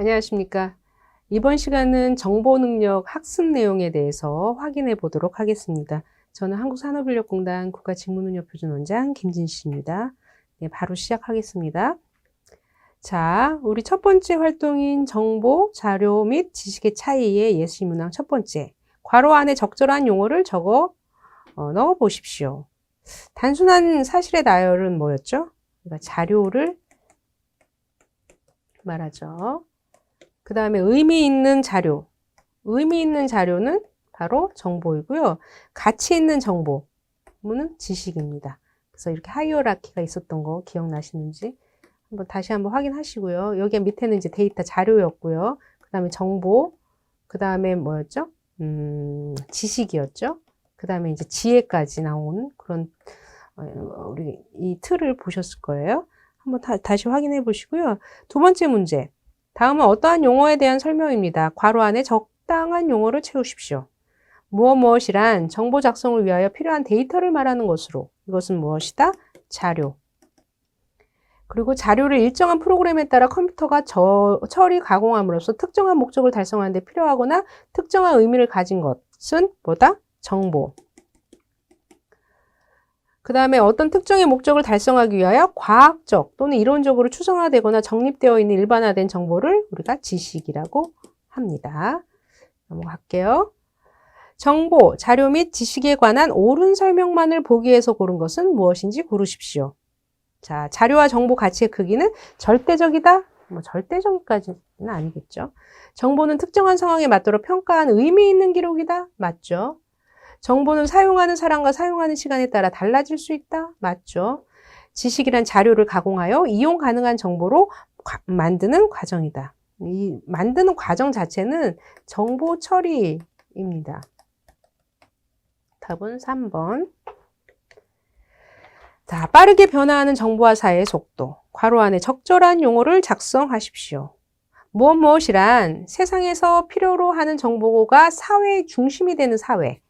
안녕하십니까. 이번 시간은 정보능력 학습 내용에 대해서 확인해 보도록 하겠습니다. 저는 한국산업인력공단 국가직무능력표준원장 김진씨입니다. 네, 바로 시작하겠습니다. 자, 우리 첫 번째 활동인 정보, 자료 및 지식의 차이의 예시문항 첫 번째. 괄호 안에 적절한 용어를 적어 넣어 보십시오. 단순한 사실의 나열은 뭐였죠? 그러니까 자료를 말하죠. 그 다음에 의미 있는 자료. 의미 있는 자료는 바로 정보이고요. 가치 있는 정보는 지식입니다. 그래서 이렇게 하이어라키가 있었던 거 기억나시는지 다시 한번 확인하시고요. 여기 밑에는 이제 데이터 자료였고요. 그 다음에 정보, 그 다음에 뭐였죠? 지식이었죠. 그 다음에 이제 지혜까지 나온 그런 우리 이 틀을 보셨을 거예요. 한번 다시 확인해 보시고요. 두 번째 문제. 다음은 어떠한 용어에 대한 설명입니다. 괄호 안에 적당한 용어를 채우십시오. 무엇이란 정보 작성을 위하여 필요한 데이터를 말하는 것으로 이것은 무엇이다? 자료. 그리고 자료를 일정한 프로그램에 따라 컴퓨터가 처리, 가공함으로써 특정한 목적을 달성하는 데 필요하거나 특정한 의미를 가진 것은 뭐다? 정보. 그 다음에 어떤 특정의 목적을 달성하기 위하여 과학적 또는 이론적으로 추상화되거나 정립되어 있는 일반화된 정보를 우리가 지식이라고 합니다. 넘어갈게요. 정보, 자료 및 지식에 관한 옳은 설명만을 보기 위해서 고른 것은 무엇인지 고르십시오. 자, 자료와 정보 가치의 크기는 절대적이다? 절대적까지는 아니겠죠. 정보는 특정한 상황에 맞도록 평가한 의미 있는 기록이다? 맞죠. 정보는 사용하는 사람과 사용하는 시간에 따라 달라질 수 있다? 맞죠. 지식이란 자료를 가공하여 이용 가능한 정보로 만드는 과정이다. 이 만드는 과정 자체는 정보 처리입니다. 답은 3번. 자, 빠르게 변화하는 정보와 사회의 속도. 괄호 안에 적절한 용어를 작성하십시오. 무엇이란 세상에서 필요로 하는 정보가 사회의 중심이 되는 사회.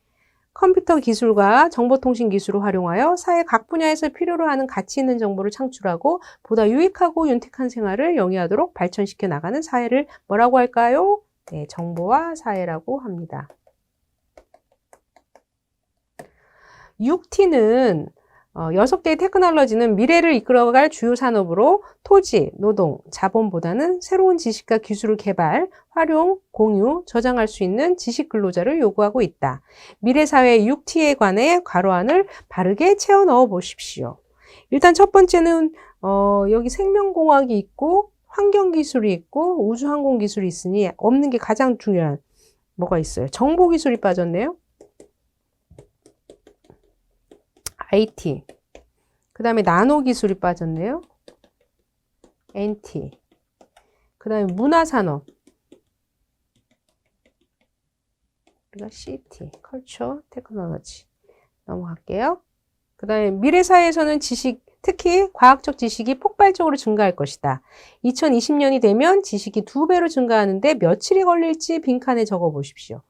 컴퓨터 기술과 정보통신 기술을 활용하여 사회 각 분야에서 필요로 하는 가치 있는 정보를 창출하고 보다 유익하고 윤택한 생활을 영위하도록 발전시켜 나가는 사회를 뭐라고 할까요? 네, 정보와 사회라고 합니다. 6T는 6개의 테크놀로지는 미래를 이끌어갈 주요 산업으로 토지, 노동, 자본보다는 새로운 지식과 기술을 개발, 활용, 공유, 저장할 수 있는 지식 근로자를 요구하고 있다. 미래사회의 6T에 관해 괄호안을 바르게 채워 넣어 보십시오. 일단 첫 번째는 여기 생명공학이 있고 환경기술이 있고 우주항공기술이 있으니 없는 게 가장 중요한 뭐가 있어요? 정보기술이 빠졌네요. IT. 그 다음에 나노기술이 빠졌네요. NT. 그 다음에 문화산업. 우리가 CT. Culture Technology. 넘어갈게요. 그 다음에 미래사회에서는 지식, 특히 과학적 지식이 폭발적으로 증가할 것이다. 2020년이 되면 지식이 2배로 증가하는데 며칠이 걸릴지 빈칸에 적어 보십시오.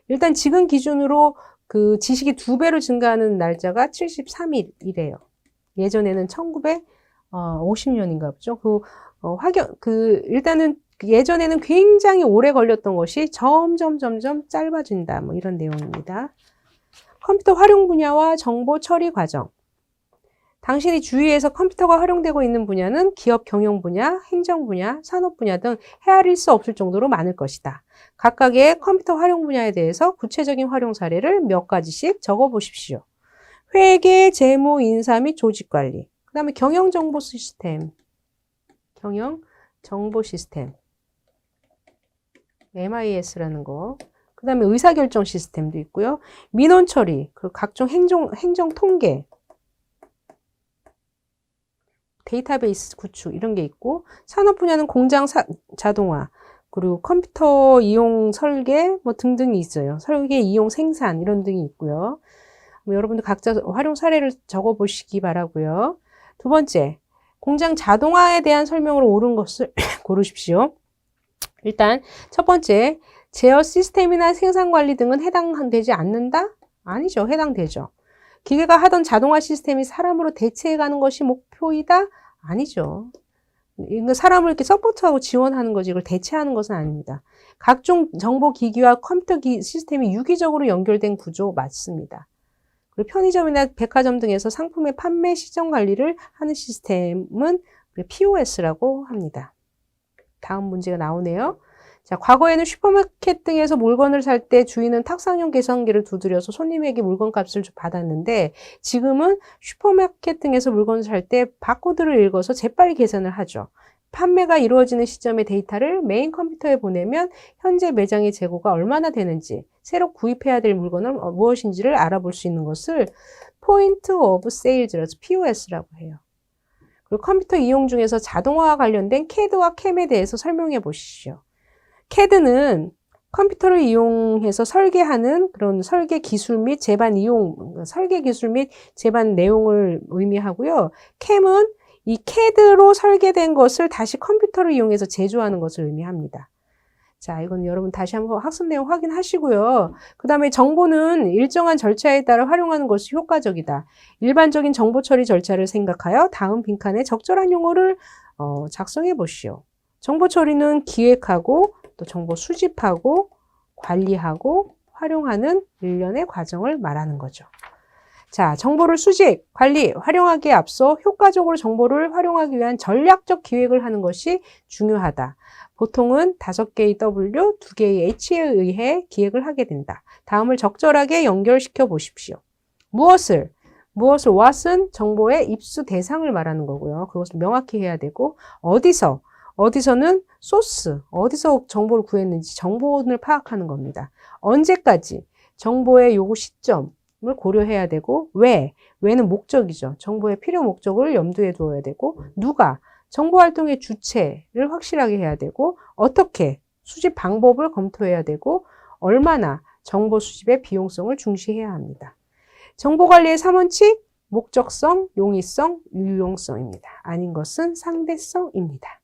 일단 지금 기준으로 그 지식이 2배로 증가하는 날짜가 73일이래요. 예전에는 1950년인가 보죠. 일단은 예전에는 굉장히 오래 걸렸던 것이 점점 짧아진다. 이런 내용입니다. 컴퓨터 활용 분야와 정보 처리 과정. 당신이 주위에서 컴퓨터가 활용되고 있는 분야는 기업 경영 분야, 행정 분야, 산업 분야 등 헤아릴 수 없을 정도로 많을 것이다. 각각의 컴퓨터 활용 분야에 대해서 구체적인 활용 사례를 몇 가지씩 적어 보십시오. 회계, 재무, 인사 및 조직관리. 그 다음에 경영정보 시스템. MIS라는 거. 그 다음에 의사결정 시스템도 있고요. 민원 처리, 그 각종 행정 통계. 데이터베이스 구축 이런 게 있고 산업 분야는 공장 자동화 그리고 컴퓨터 이용 설계 등등이 있어요. 설계 이용 생산 이런 등이 있고요. 여러분들 각자 활용 사례를 적어 보시기 바라고요. 두 번째, 공장 자동화에 대한 설명으로 옳은 것을 고르십시오. 일단 첫 번째, 제어 시스템이나 생산 관리 등은 해당되지 않는다? 아니죠. 해당되죠. 기계가 하던 자동화 시스템이 사람으로 대체해가는 것이 목표이다? 아니죠. 이거 사람을 이렇게 서포트하고 지원하는 거지 이걸 대체하는 것은 아닙니다. 각종 정보 기기와 컴퓨터 시스템이 유기적으로 연결된 구조 맞습니다. 그리고 편의점이나 백화점 등에서 상품의 판매 시정 관리를 하는 시스템은 POS라고 합니다. 다음 문제가 나오네요. 자, 과거에는 슈퍼마켓 등에서 물건을 살 때 주인은 탁상용 계산기를 두드려서 손님에게 물건값을 받았는데 지금은 슈퍼마켓 등에서 물건을 살 때 바코드를 읽어서 재빨리 계산을 하죠. 판매가 이루어지는 시점의 데이터를 메인 컴퓨터에 보내면 현재 매장의 재고가 얼마나 되는지, 새로 구입해야 될 물건은 무엇인지를 알아볼 수 있는 것을 포인트 오브 세일즈라서 POS라고 해요. 그리고 컴퓨터 이용 중에서 자동화와 관련된 CAD와 CAM에 대해서 설명해 보시죠. CAD는 컴퓨터를 이용해서 설계하는 그런 설계 기술 및 제반 이용, 설계 기술 및 제반 내용을 의미하고요. CAM은 이 CAD로 설계된 것을 다시 컴퓨터를 이용해서 제조하는 것을 의미합니다. 자, 이건 여러분 다시 한번 학습 내용 확인하시고요. 그 다음에 정보는 일정한 절차에 따라 활용하는 것이 효과적이다. 일반적인 정보 처리 절차를 생각하여 다음 빈칸에 적절한 용어를 작성해 보시오. 정보 처리는 기획하고 또 정보 수집하고 관리하고 활용하는 일련의 과정을 말하는 거죠. 자, 정보를 수집, 관리, 활용하기에 앞서 효과적으로 정보를 활용하기 위한 전략적 기획을 하는 것이 중요하다. 보통은 5개의 W, 2개의 H에 의해 기획을 하게 된다. 다음을 적절하게 연결시켜 보십시오. 무엇을, what은 정보의 입수 대상을 말하는 거고요. 그것을 명확히 해야 되고, 어디서는 소스, 어디서 정보를 구했는지 정보원을 파악하는 겁니다. 언제까지, 정보의 요구 시점을 고려해야 되고, 왜는 목적이죠. 정보의 필요 목적을 염두에 두어야 되고, 누가, 정보 활동의 주체를 확실하게 해야 되고, 어떻게, 수집 방법을 검토해야 되고, 얼마나 정보 수집의 비용성을 중시해야 합니다. 정보 관리의 3원칙, 목적성, 용이성, 유용성입니다. 아닌 것은 상대성입니다.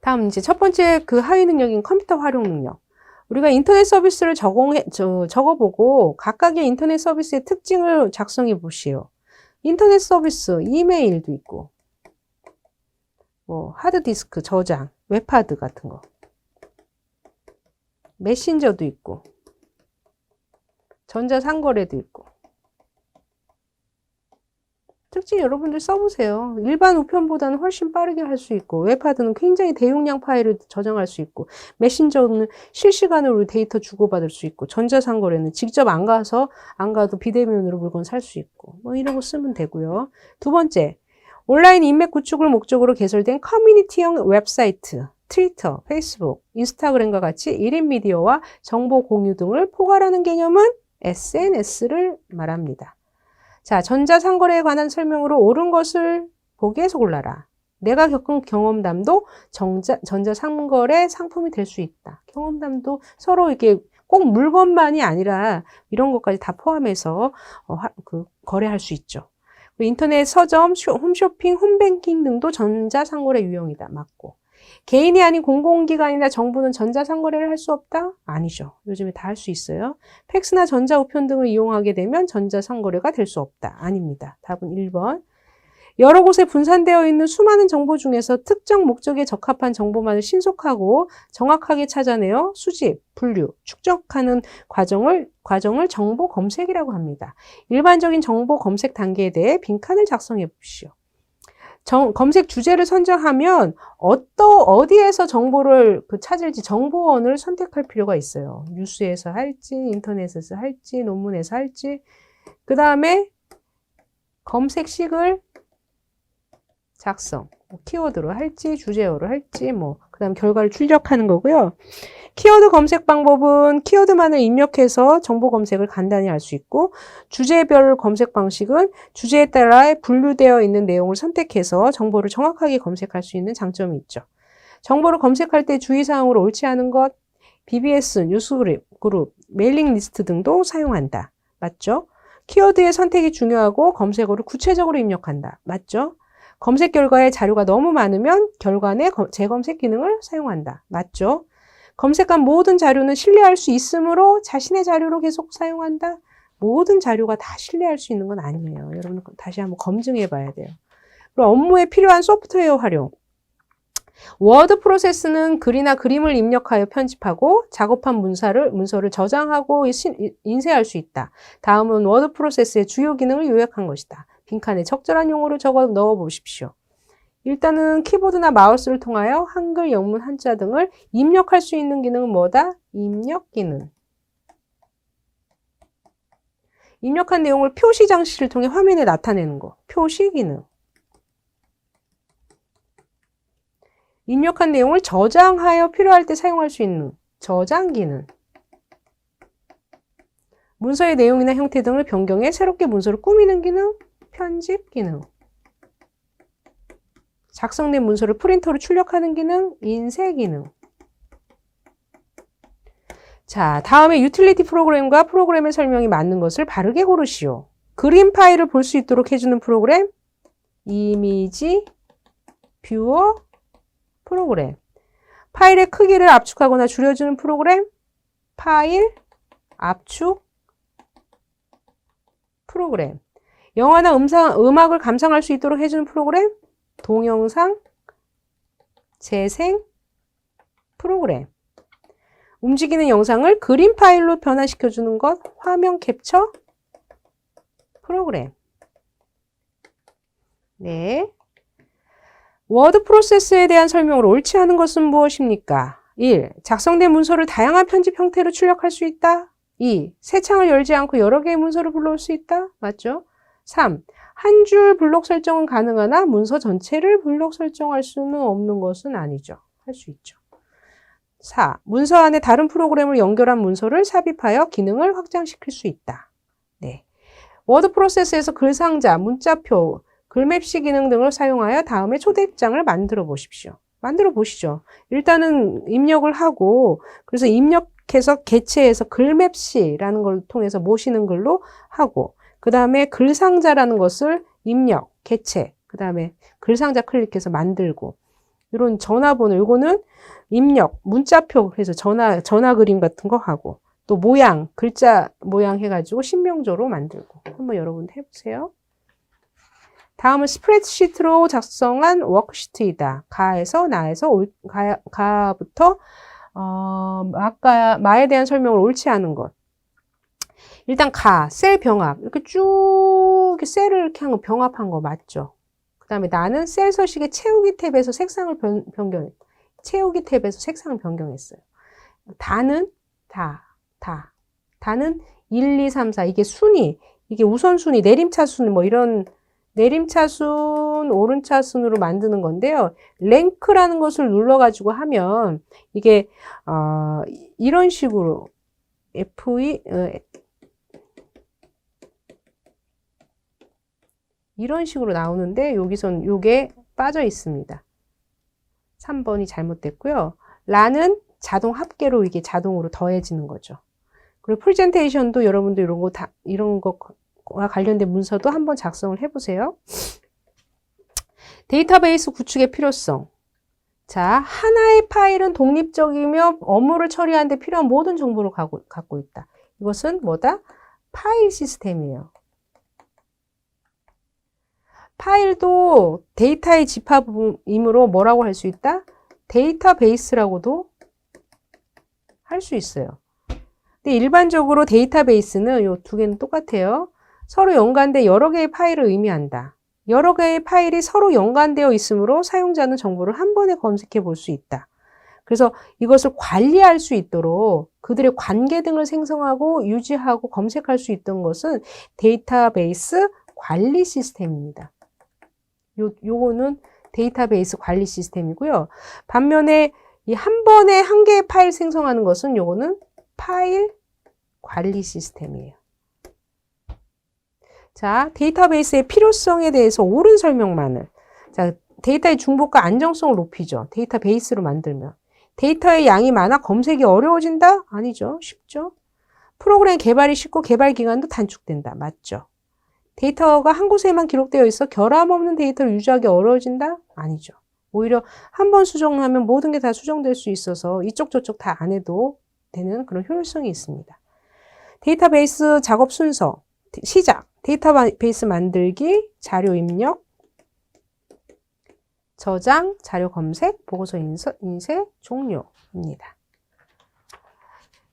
다음 이제 첫 번째 그 하위 능력인 컴퓨터 활용 능력. 우리가 인터넷 서비스를 적어보고 각각의 인터넷 서비스의 특징을 작성해 보시오. 인터넷 서비스, 이메일도 있고, 하드디스크 저장, 웹하드 같은 거. 메신저도 있고, 전자상거래도 있고. 특징 여러분들 써보세요. 일반 우편보다는 훨씬 빠르게 할 수 있고, 웹하드는 굉장히 대용량 파일을 저장할 수 있고, 메신저는 실시간으로 데이터 주고받을 수 있고, 전자상거래는 직접 안 가도 비대면으로 물건 살 수 있고, 이런 거 쓰면 되고요. 두 번째, 온라인 인맥 구축을 목적으로 개설된 커뮤니티형 웹사이트, 트위터, 페이스북, 인스타그램과 같이 1인 미디어와 정보 공유 등을 포괄하는 개념은 SNS를 말합니다. 자, 전자상거래에 관한 설명으로 옳은 것을 보기에서 골라라. 내가 겪은 경험담도 전자상거래 상품이 될 수 있다. 경험담도 서로 이렇게 꼭 물건만이 아니라 이런 것까지 다 포함해서 거래할 수 있죠. 인터넷 서점, 홈쇼핑, 홈뱅킹 등도 전자상거래 유형이다. 맞고. 개인이 아닌 공공기관이나 정부는 전자상거래를 할 수 없다? 아니죠. 요즘에 다 할 수 있어요. 팩스나 전자우편 등을 이용하게 되면 전자상거래가 될 수 없다. 아닙니다. 답은 1번. 여러 곳에 분산되어 있는 수많은 정보 중에서 특정 목적에 적합한 정보만을 신속하고 정확하게 찾아내어 수집, 분류, 축적하는 과정을 정보 검색이라고 합니다. 일반적인 정보 검색 단계에 대해 빈칸을 작성해 보십시오. 검색 주제를 선정하면 어디에서 정보를 찾을지 정보원을 선택할 필요가 있어요. 뉴스에서 할지, 인터넷에서 할지, 논문에서 할지. 그 다음에 검색식을 작성. 키워드로 할지, 주제어로 할지, 그 다음 결과를 출력하는 거고요. 키워드 검색 방법은 키워드만을 입력해서 정보 검색을 간단히 할 수 있고, 주제별 검색 방식은 주제에 따라 분류되어 있는 내용을 선택해서 정보를 정확하게 검색할 수 있는 장점이 있죠. 정보를 검색할 때 주의사항으로 옳지 않은 것, BBS, 뉴스그룹, 메일링 리스트 등도 사용한다. 맞죠? 키워드의 선택이 중요하고 검색어를 구체적으로 입력한다. 맞죠? 검색 결과에 자료가 너무 많으면 결과 내 재검색 기능을 사용한다. 맞죠? 검색한 모든 자료는 신뢰할 수 있으므로 자신의 자료로 계속 사용한다. 모든 자료가 다 신뢰할 수 있는 건 아니에요. 여러분 다시 한번 검증해 봐야 돼요. 그리고 업무에 필요한 소프트웨어 활용. 워드 프로세스는 글이나 그림을 입력하여 편집하고 작업한 문서를 저장하고 인쇄할 수 있다. 다음은 워드 프로세스의 주요 기능을 요약한 것이다. 빈칸에 적절한 용어를 적어 넣어 보십시오. 일단은 키보드나 마우스를 통하여 한글, 영문, 한자 등을 입력할 수 있는 기능은 뭐다? 입력 기능. 입력한 내용을 표시 장치를 통해 화면에 나타내는 거. 표시 기능. 입력한 내용을 저장하여 필요할 때 사용할 수 있는 저장 기능. 문서의 내용이나 형태 등을 변경해 새롭게 문서를 꾸미는 기능. 편집 기능. 작성된 문서를 프린터로 출력하는 기능. 인쇄 기능. 자, 다음에 유틸리티 프로그램과 프로그램의 설명이 맞는 것을 바르게 고르시오. 그림 파일을 볼 수 있도록 해주는 프로그램. 이미지 뷰어 프로그램. 파일의 크기를 압축하거나 줄여주는 프로그램. 파일 압축 프로그램. 영화나 음악을 감상할 수 있도록 해주는 프로그램. 동영상 재생 프로그램. 움직이는 영상을 그림 파일로 변환시켜주는 것. 화면 캡처 프로그램. 네. 워드 프로세스에 대한 설명을 옳지 않은 것은 무엇입니까? 1. 작성된 문서를 다양한 편집 형태로 출력할 수 있다. 2. 새 창을 열지 않고 여러 개의 문서를 불러올 수 있다. 맞죠? 3. 한 줄 블록 설정은 가능하나 문서 전체를 블록 설정할 수는 없는 것은 아니죠. 할 수 있죠. 4. 문서 안에 다른 프로그램을 연결한 문서를 삽입하여 기능을 확장시킬 수 있다. 네. 워드 프로세스에서 글상자, 문자표, 글맵시 기능 등을 사용하여 다음에 초대장을 만들어 보십시오. 만들어 보시죠. 일단은 입력을 하고 그래서 입력해서 개체해서 글맵시라는 걸 통해서 모시는 글로 하고 그 다음에 글상자라는 것을 입력, 개체, 그 다음에 글상자 클릭해서 만들고 이런 전화번호, 이거는 입력, 문자표 해서 전화 그림 같은 거 하고 또 모양, 글자 모양 해가지고 신명조로 만들고 한번 여러분 해보세요. 다음은 스프레드시트로 작성한 워크시트이다. 가에서 나에서 가부터 마에 대한 설명을 옳지 않은 것. 일단 셀 병합 이렇게 쭉 이렇게 셀을 이렇게 한 거 병합한 거 맞죠? 그 다음에 나는 셀 서식의 채우기 탭에서 색상을 변경했어요. 채우기 탭에서 색상을 변경했어요. 다는 다는 1, 2, 3, 4 이게 순위 이게 우선순위 내림차순 뭐 이런 내림차순 오른차순으로 만드는 건데요. 랭크라는 것을 눌러가지고 하면 이게 이런 식으로 이런 식으로 나오는데 여기선 요게 빠져 있습니다. 3번이 잘못됐고요. 라는 자동 합계로 이게 자동으로 더해지는 거죠. 그리고 프레젠테이션도 여러분들 이런 거와 관련된 문서도 한번 작성을 해보세요. 데이터베이스 구축의 필요성. 자, 하나의 파일은 독립적이며 업무를 처리하는 데 필요한 모든 정보를 갖고 있다. 이것은 뭐다? 파일 시스템이에요. 파일도 데이터의 집합이므로 뭐라고 할 수 있다? 데이터베이스라고도 할 수 있어요. 근데 일반적으로 데이터베이스는 이 두 개는 똑같아요. 서로 연관된 여러 개의 파일을 의미한다. 여러 개의 파일이 서로 연관되어 있으므로 사용자는 정보를 한 번에 검색해 볼 수 있다. 그래서 이것을 관리할 수 있도록 그들의 관계 등을 생성하고 유지하고 검색할 수 있던 것은 데이터베이스 관리 시스템입니다. 요거는 데이터베이스 관리 시스템이고요. 반면에 이 한 번에 한 개의 파일 생성하는 것은 요거는 파일 관리 시스템이에요. 자, 데이터베이스의 필요성에 대해서 옳은 설명만을. 자, 데이터의 중복과 안정성을 높이죠. 데이터베이스로 만들면. 데이터의 양이 많아 검색이 어려워진다? 아니죠. 쉽죠. 프로그램 개발이 쉽고 개발 기간도 단축된다. 맞죠. 데이터가 한 곳에만 기록되어 있어 결함 없는 데이터를 유지하기 어려워진다? 아니죠. 오히려 한 번 수정하면 모든 게 다 수정될 수 있어서 이쪽 저쪽 다 안 해도 되는 그런 효율성이 있습니다. 데이터베이스 작업 순서, 시작, 데이터베이스 만들기, 자료 입력, 저장, 자료 검색, 보고서 인쇄, 종료입니다.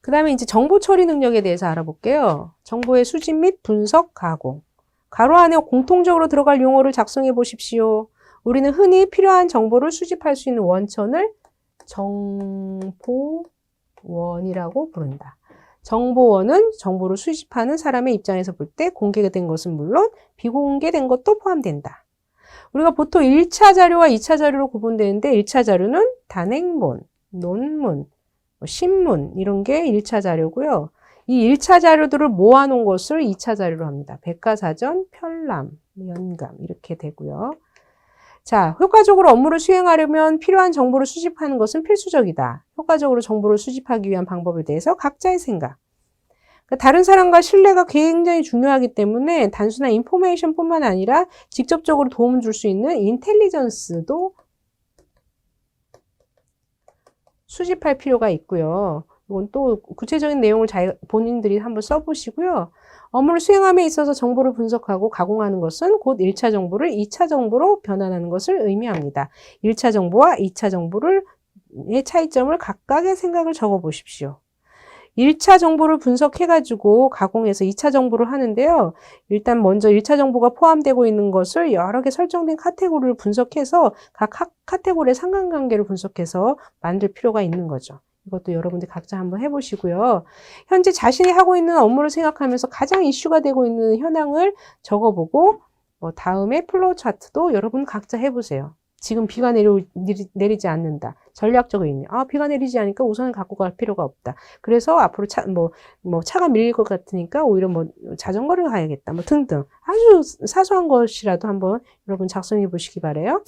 그 다음에 이제 정보 처리 능력에 대해서 알아볼게요. 정보의 수집 및 분석, 가공. 괄호 안에 공통적으로 들어갈 용어를 작성해 보십시오. 우리는 흔히 필요한 정보를 수집할 수 있는 원천을 정보원이라고 부른다. 정보원은 정보를 수집하는 사람의 입장에서 볼 때 공개된 것은 물론 비공개된 것도 포함된다. 우리가 보통 1차 자료와 2차 자료로 구분되는데 1차 자료는 단행본, 논문, 신문 이런 게 1차 자료고요. 이 1차 자료들을 모아놓은 것을 2차 자료로 합니다. 백과사전, 편람, 연감 이렇게 되고요. 자, 효과적으로 업무를 수행하려면 필요한 정보를 수집하는 것은 필수적이다. 효과적으로 정보를 수집하기 위한 방법에 대해서 각자의 생각. 그러니까 다른 사람과 신뢰가 굉장히 중요하기 때문에 단순한 인포메이션뿐만 아니라 직접적으로 도움을 줄 수 있는 인텔리전스도 수집할 필요가 있고요. 이건 또 구체적인 내용을 본인들이 한번 써보시고요. 업무를 수행함에 있어서 정보를 분석하고 가공하는 것은 곧 1차 정보를 2차 정보로 변환하는 것을 의미합니다. 1차 정보와 2차 정보의 차이점을 각각의 생각을 적어 보십시오. 1차 정보를 분석해가지고 가공해서 2차 정보를 하는데요. 일단 먼저 1차 정보가 포함되고 있는 것을 여러 개 설정된 카테고리를 분석해서 각 카테고리의 상관관계를 분석해서 만들 필요가 있는 거죠. 이것도 여러분들 각자 한번 해보시고요. 현재 자신이 하고 있는 업무를 생각하면서 가장 이슈가 되고 있는 현황을 적어보고 다음에 플로우 차트도 여러분 각자 해보세요. 지금 비가 내리지 않는다. 전략적 의미. 비가 내리지 않으니까 우산을 갖고 갈 필요가 없다. 그래서 앞으로 차가 밀릴 것 같으니까 오히려 자전거를 가야겠다. 등등. 아주 사소한 것이라도 한번 여러분 작성해 보시기 바라요.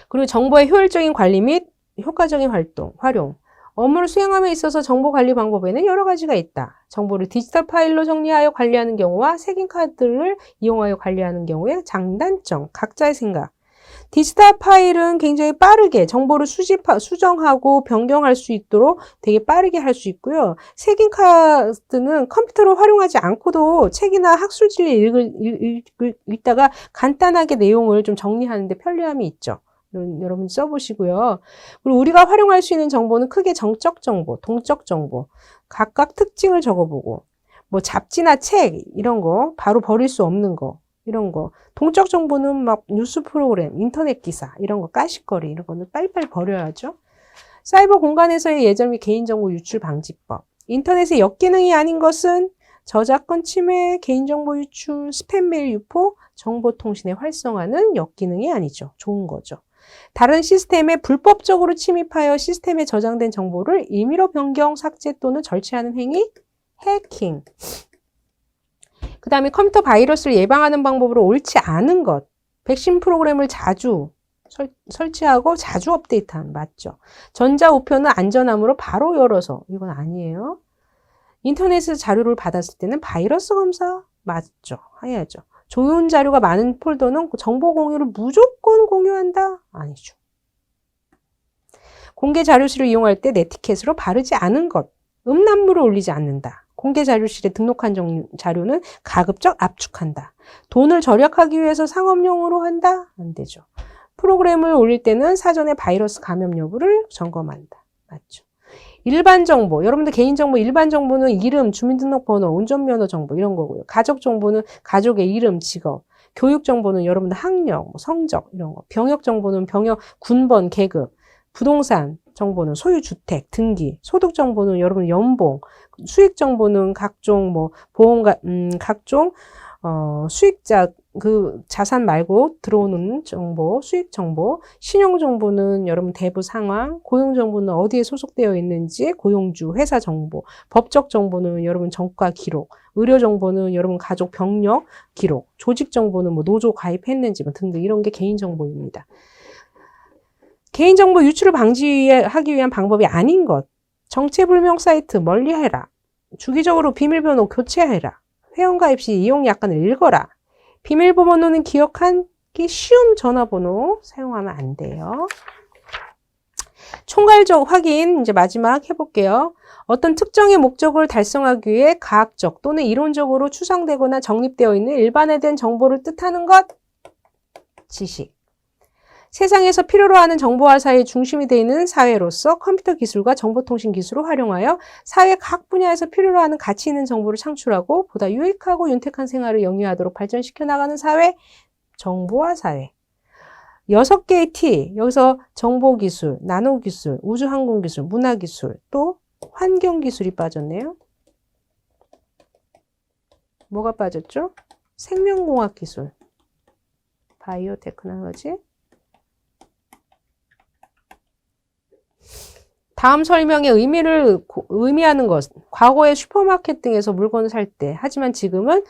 그리고 정보의 효율적인 관리 및 효과적인 활용. 업무를 수행함에 있어서 정보 관리 방법에는 여러 가지가 있다. 정보를 디지털 파일로 정리하여 관리하는 경우와 색인 카드를 이용하여 관리하는 경우의 장단점, 각자의 생각. 디지털 파일은 굉장히 빠르게 정보를 수정하고 변경할 수 있도록 되게 빠르게 할 수 있고요. 색인 카드는 컴퓨터를 활용하지 않고도 책이나 학술지를 읽다가 간단하게 내용을 좀 정리하는 데 편리함이 있죠. 여러분 써보시고요. 그리고 우리가 활용할 수 있는 정보는 크게 정적 정보, 동적 정보, 각각 특징을 적어보고, 잡지나 책 이런 거 바로 버릴 수 없는 거 이런 거. 동적 정보는 뉴스 프로그램, 인터넷 기사 이런 거 까십거리 이런 거는 빨리빨리 버려야죠. 사이버 공간에서의 예절 및 개인정보 유출 방지법. 인터넷의 역기능이 아닌 것은 저작권 침해, 개인정보 유출, 스팸 메일 유포, 정보통신의 활성화는 역기능이 아니죠. 좋은 거죠. 다른 시스템에 불법적으로 침입하여 시스템에 저장된 정보를 임의로 변경, 삭제 또는 절취하는 행위, 해킹. 그 다음에 컴퓨터 바이러스를 예방하는 방법으로 옳지 않은 것. 백신 프로그램을 자주 설치하고 자주 업데이트하는, 맞죠? 전자우표는 안전함으로 바로 열어서, 이건 아니에요. 인터넷에서 자료를 받았을 때는 바이러스 검사, 맞죠? 해야죠. 좋은 자료가 많은 폴더는 정보 공유를 무조건 공유한다? 아니죠. 공개 자료실을 이용할 때 네티켓으로 바르지 않은 것. 음란물을 올리지 않는다. 공개 자료실에 등록한 자료는 가급적 압축한다. 돈을 절약하기 위해서 상업용으로 한다? 안 되죠. 프로그램을 올릴 때는 사전에 바이러스 감염 여부를 점검한다. 맞죠? 일반 정보, 여러분들 개인정보, 일반 정보는 이름, 주민등록번호, 운전면허 정보 이런 거고요. 가족 정보는 가족의 이름, 직업. 교육 정보는 여러분들 학력, 성적 이런 거. 병역 정보는 병역, 군번, 계급. 부동산 정보는 소유 주택, 등기. 소득 정보는 여러분 연봉. 수익 정보는 각종 보험가 각종 수익자 자산 말고 들어오는 정보, 수익 정보, 신용 정보는 여러분 대부 상황, 고용 정보는 어디에 소속되어 있는지, 고용주, 회사 정보, 법적 정보는 여러분 정가 기록, 의료 정보는 여러분 가족 병력 기록, 조직 정보는 노조 가입했는지 등등 이런 게 개인 정보입니다. 개인정보 유출을 방지하기 위한 방법이 아닌 것. 정체불명 사이트 멀리해라. 주기적으로 비밀번호 교체해라. 회원가입 시 이용 약관을 읽어라. 비밀번호는 기억하기 쉬운 전화번호 사용하면 안 돼요. 총괄적 확인, 이제 마지막 해볼게요. 어떤 특정의 목적을 달성하기 위해 과학적 또는 이론적으로 추상되거나 정립되어 있는 일반화된 정보를 뜻하는 것. 지식. 세상에서 필요로 하는 정보화 사회의 중심이 되어 있는 사회로서 컴퓨터 기술과 정보통신 기술을 활용하여 사회 각 분야에서 필요로 하는 가치 있는 정보를 창출하고 보다 유익하고 윤택한 생활을 영위하도록 발전시켜 나가는 사회, 정보화 사회. 6개의 T, 여기서 정보기술, 나노기술, 우주항공기술, 문화기술, 또 환경기술이 빠졌네요. 뭐가 빠졌죠? 생명공학기술, 바이오테크놀로지. 다음 설명의 의미하는 것, 과거에 슈퍼마켓 등에서 물건을 살 때, 하지만 지금은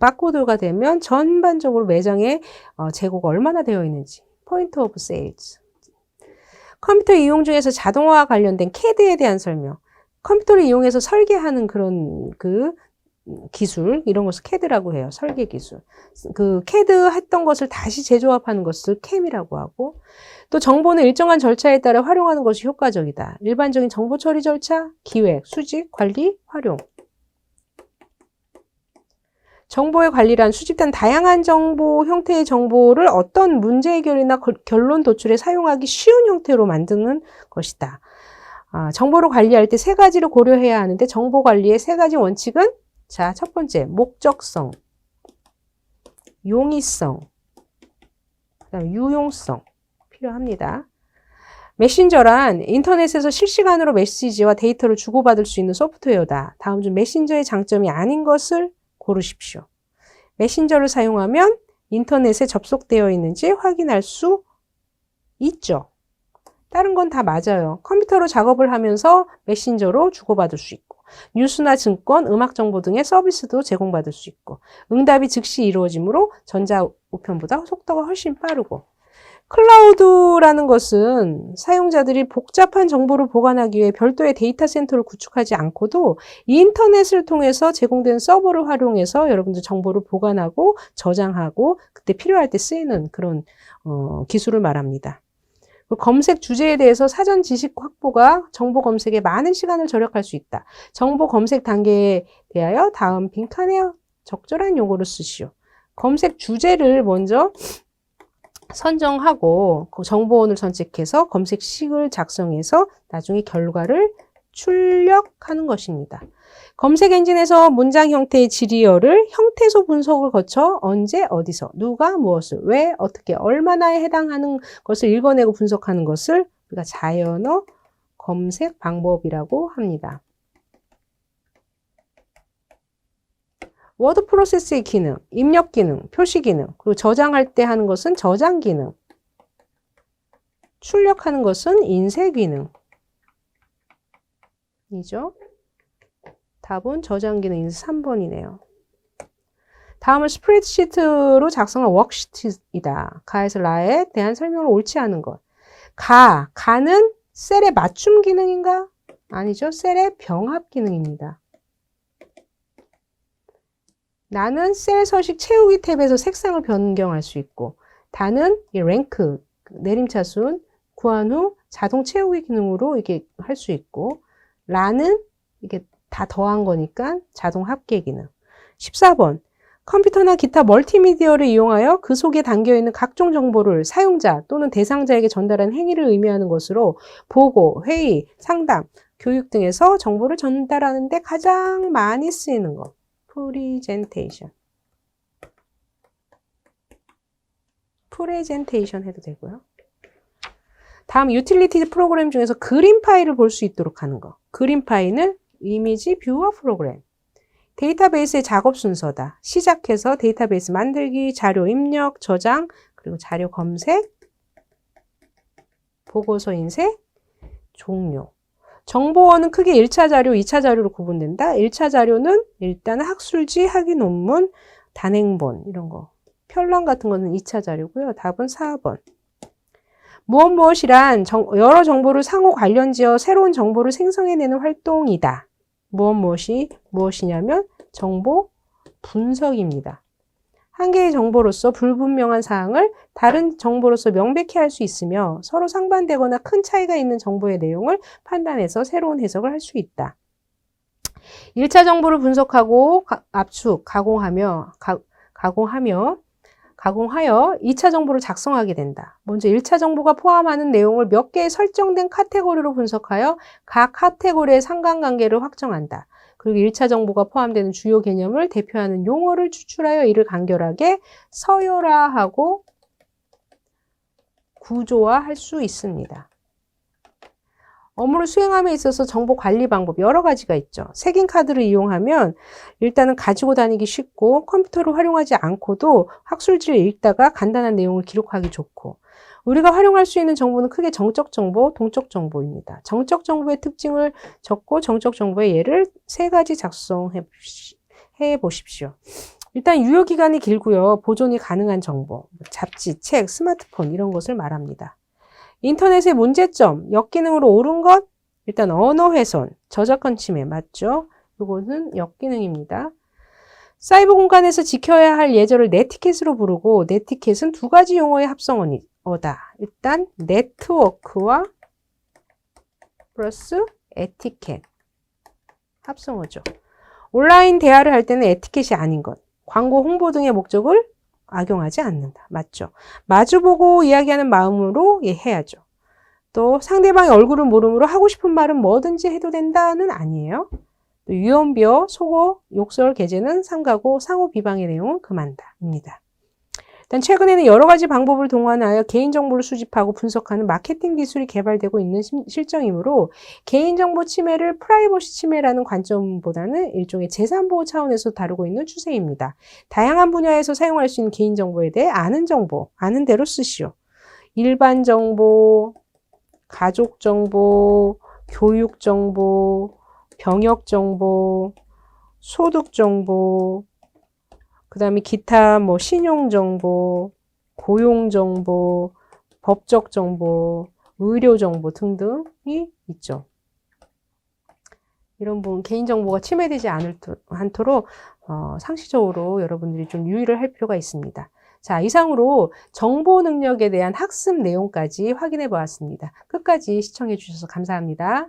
바코드가 되면 전반적으로 매장에 재고가 얼마나 되어 있는지, 포인트 오브 세일즈. 컴퓨터 이용 중에서 자동화와 관련된 CAD에 대한 설명, 컴퓨터를 이용해서 설계하는 그런 기술, 이런 것을 CAD라고 해요. 설계 기술. CAD 했던 것을 다시 재조합하는 것을 CAM이라고 하고, 또 정보는 일정한 절차에 따라 활용하는 것이 효과적이다. 일반적인 정보 처리 절차, 기획, 수집, 관리, 활용. 정보의 관리란 수집된 다양한 정보 형태의 정보를 어떤 문제 해결이나 결론 도출에 사용하기 쉬운 형태로 만드는 것이다. 정보를 관리할 때 3가지를 고려해야 하는데 정보 관리의 3가지 원칙은 자, 첫 번째, 목적성, 용이성, 그다음에 유용성 필요합니다. 메신저란 인터넷에서 실시간으로 메시지와 데이터를 주고받을 수 있는 소프트웨어다. 다음 중 메신저의 장점이 아닌 것을 고르십시오. 메신저를 사용하면 인터넷에 접속되어 있는지 확인할 수 있죠. 다른 건 다 맞아요. 컴퓨터로 작업을 하면서 메신저로 주고받을 수 있고, 뉴스나 증권, 음악 정보 등의 서비스도 제공받을 수 있고, 응답이 즉시 이루어지므로 전자우편보다 속도가 훨씬 빠르고, 클라우드라는 것은 사용자들이 복잡한 정보를 보관하기 위해 별도의 데이터 센터를 구축하지 않고도 인터넷을 통해서 제공된 서버를 활용해서 여러분들 정보를 보관하고 저장하고 그때 필요할 때 쓰이는 그런 기술을 말합니다. 검색 주제에 대해서 사전 지식 확보가 정보 검색에 많은 시간을 절약할 수 있다. 정보 검색 단계에 대하여 다음 빈칸에 적절한 용어를 쓰시오. 검색 주제를 먼저 선정하고 그 정보원을 선택해서 검색식을 작성해서 나중에 결과를 출력하는 것입니다. 검색 엔진에서 문장 형태의 지리어를 형태소 분석을 거쳐 언제, 어디서, 누가, 무엇을, 왜, 어떻게, 얼마나에 해당하는 것을 읽어내고 분석하는 것을 우리가 자연어 검색 방법이라고 합니다. 워드 프로세스의 기능, 입력 기능, 표시 기능, 그리고 저장할 때 하는 것은 저장 기능, 출력하는 것은 인쇄 기능. 이죠? 답은 저장 기능 인쇄 3번이네요. 다음은 스프레드시트로 작성한 워크시트이다. 가에서 라에 대한 설명을 옳지 않은 것. 가는 셀의 맞춤 기능인가? 아니죠. 셀의 병합 기능입니다. 나는 셀 서식 채우기 탭에서 색상을 변경할 수 있고, 다는 이 랭크, 내림차순, 구한 후 자동 채우기 기능으로 이게 할 수 있고, 라는 이게 다 더한 거니까 자동 합계 기능. 14번. 컴퓨터나 기타 멀티미디어를 이용하여 그 속에 담겨있는 각종 정보를 사용자 또는 대상자에게 전달하는 행위를 의미하는 것으로 보고, 회의, 상담, 교육 등에서 정보를 전달하는 데 가장 많이 쓰이는 것. 프레젠테이션 해도 되고요. 다음 유틸리티 프로그램 중에서 그림 파일을 볼 수 있도록 하는 거. 그림 파일은 이미지 뷰어 프로그램. 데이터베이스의 작업 순서다. 시작해서 데이터베이스 만들기, 자료 입력, 저장, 그리고 자료 검색, 보고서 인쇄, 종료. 정보원은 크게 1차 자료, 2차 자료로 구분된다. 1차 자료는 일단 학술지, 학위 논문, 단행본 이런 거. 편람 같은 거는 2차 자료고요. 답은 4번. 무엇이란 여러 정보를 상호 관련지어 새로운 정보를 생성해내는 활동이다. 무엇이냐면 정보 분석입니다. 한 개의 정보로서 불분명한 사항을 다른 정보로서 명백히 할 수 있으며 서로 상반되거나 큰 차이가 있는 정보의 내용을 판단해서 새로운 해석을 할 수 있다. 1차 정보를 분석하고 압축, 가공하며 가공하여 2차 정보를 작성하게 된다. 먼저 1차 정보가 포함하는 내용을 몇 개의 설정된 카테고리로 분석하여 각 카테고리의 상관관계를 확정한다. 그리고 1차 정보가 포함되는 주요 개념을 대표하는 용어를 추출하여 이를 간결하게 서열화하고 구조화할 수 있습니다. 업무를 수행함에 있어서 정보 관리 방법 여러 가지가 있죠. 색인 카드를 이용하면 일단은 가지고 다니기 쉽고 컴퓨터를 활용하지 않고도 학술지를 읽다가 간단한 내용을 기록하기 좋고, 우리가 활용할 수 있는 정보는 크게 정적 정보, 동적 정보입니다. 정적 정보의 특징을 적고 정적 정보의 예를 3가지 작성해 보십시오. 일단 유효기간이 길고요. 보존이 가능한 정보, 잡지, 책, 스마트폰 이런 것을 말합니다. 인터넷의 문제점, 역기능으로 옳은 것, 일단 언어 훼손, 저작권 침해 맞죠? 이거는 역기능입니다. 사이버 공간에서 지켜야 할 예절을 네티켓으로 부르고, 네티켓은 2가지 용어의 합성어다. 일단 네트워크와 플러스 에티켓 합성어죠. 온라인 대화를 할 때는 에티켓이 아닌 것, 광고 홍보 등의 목적을 악용하지 않는다. 맞죠? 마주보고 이야기하는 마음으로 해야죠. 또 상대방의 얼굴을 모르므로 하고 싶은 말은 뭐든지 해도 된다는 아니에요. 또 유언비어, 속어, 욕설, 계제는 삼가고 상호 비방의 내용은 금한다입니다. 일단 최근에는 여러 가지 방법을 동원하여 개인정보를 수집하고 분석하는 마케팅 기술이 개발되고 있는 실정이므로 개인정보 침해를 프라이버시 침해라는 관점보다는 일종의 재산보호 차원에서 다루고 있는 추세입니다. 다양한 분야에서 사용할 수 있는 개인정보에 대해 아는 정보, 아는 대로 쓰시오. 일반 정보, 가족 정보, 교육 정보, 병역 정보, 소득 정보, 그 다음에 기타 신용 정보, 고용 정보, 법적 정보, 의료 정보 등등이 있죠. 이런 부분 개인정보가 침해되지 않도록 상시적으로 여러분들이 좀 유의를 할 필요가 있습니다. 자, 이상으로 정보 능력에 대한 학습 내용까지 확인해 보았습니다. 끝까지 시청해 주셔서 감사합니다.